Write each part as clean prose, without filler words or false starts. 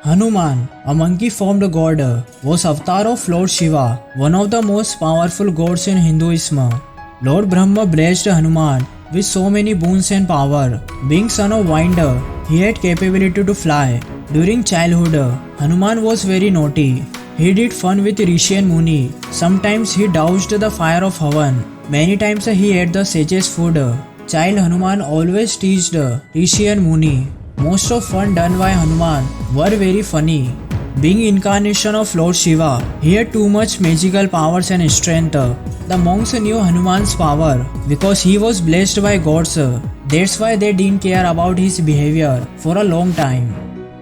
Hanuman, a monkey-formed god, was avatar of Lord Shiva, one of the most powerful gods in Hinduism. Lord Brahma blessed Hanuman with so many boons and power. Being son of wind, he had capability to fly. During childhood, Hanuman was very naughty. He did fun with Rishi and Muni. Sometimes he doused the fire of heaven. Many times he ate the sage's food. Child Hanuman always teased Rishi and Muni. Most of fun done by Hanuman were very funny. Being incarnation of Lord Shiva, he had too much magical powers and strength. The monks knew Hanuman's power because he was blessed by gods. That's why they didn't care about his behavior for a long time.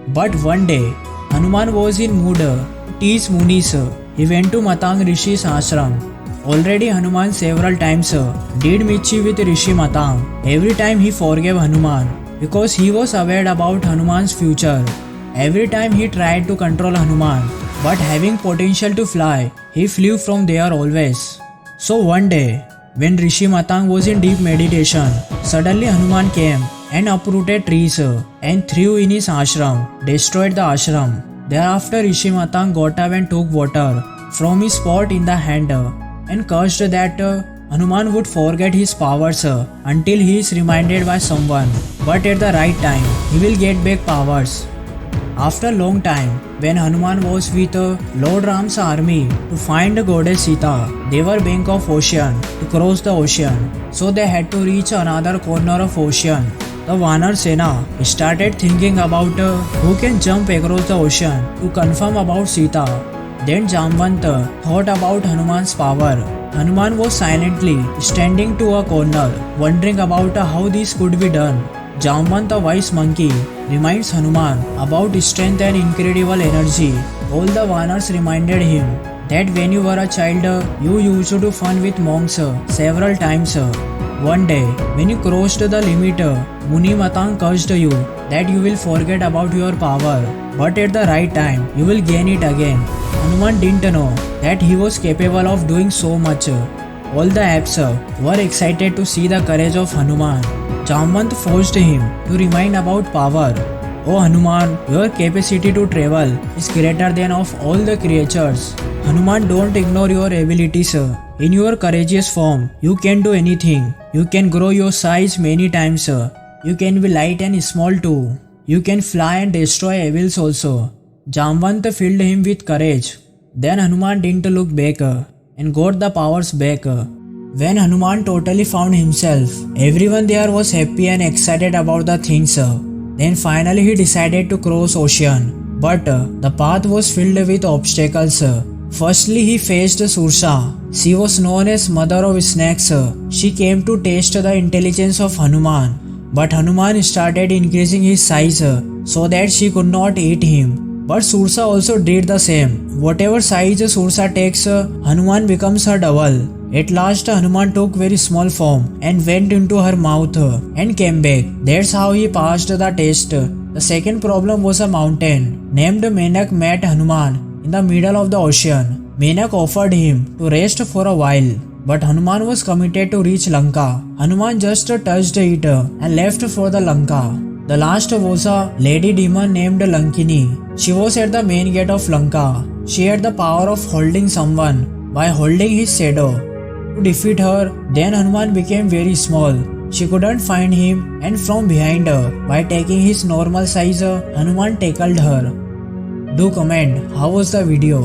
But one day, Hanuman was in mood to tease Munis. He went to Matang Rishi's ashram. Already Hanuman several times did mischief with Rishi Matang. Every time he forgave Hanuman because he was aware about Hanuman's future. Every time he tried to control Hanuman, but having potential to fly, he flew from there always. So one day, when Rishi Matang was in deep meditation, suddenly Hanuman came and uprooted trees and threw in his ashram, destroyed the ashram. Thereafter Rishi Matang got up and took water from his pot in the hand and cursed that Hanuman would forget his powers until he is reminded by someone, but at the right time, he will get back powers. After a long time, when Hanuman was with Lord Ram's army to find the goddess Sita, they were bank of ocean to cross the ocean, so they had to reach another corner of ocean. The Vanar Sena started thinking about who can jump across the ocean to confirm about Sita. Then Jamvant thought about Hanuman's power. Hanuman was silently standing to a corner, wondering about how this could be done. Jamvant, the wise monkey, reminds Hanuman about strength and incredible energy. All the Vanars reminded him that when you were a child, you used to do fun with monks several times. One day, when you crossed the limit, Muni Matang cursed you that you will forget about your power, but at the right time, you will gain it again. Hanuman didn't know that he was capable of doing so much. All the apes were excited to see the courage of Hanuman. Jamvant forced him to remind about power. Oh Hanuman, your capacity to travel is greater than of all the creatures. Hanuman, don't ignore your abilities. In your courageous form, you can do anything. You can grow your size many times. You can be light and small too. You can fly and destroy evils also. Jamvant filled him with courage. Then Hanuman didn't look back and got the powers back. When Hanuman totally found himself, everyone there was happy and excited about the things. Then finally he decided to cross ocean. But the path was filled with obstacles. Firstly he faced Sursa. She was known as mother of snakes. She came to test the intelligence of Hanuman. But Hanuman started increasing his size so that she could not eat him. But Sursa also did the same. Whatever size Sursa takes, Hanuman becomes her double. At last Hanuman took very small form and went into her mouth and came back. That's how he passed the test. The second problem was a mountain named Menak met Hanuman in the middle of the ocean. Menak offered him to rest for a while. But Hanuman was committed to reach Lanka. Hanuman just touched it and left for the Lanka. The last was a lady demon named Lankini. She was at the main gate of Lanka. She had the power of holding someone by holding his shadow. To defeat her, then Hanuman became very small. She couldn't find him, and from behind her, by taking his normal size, Hanuman tackled her. Do comment how was the video.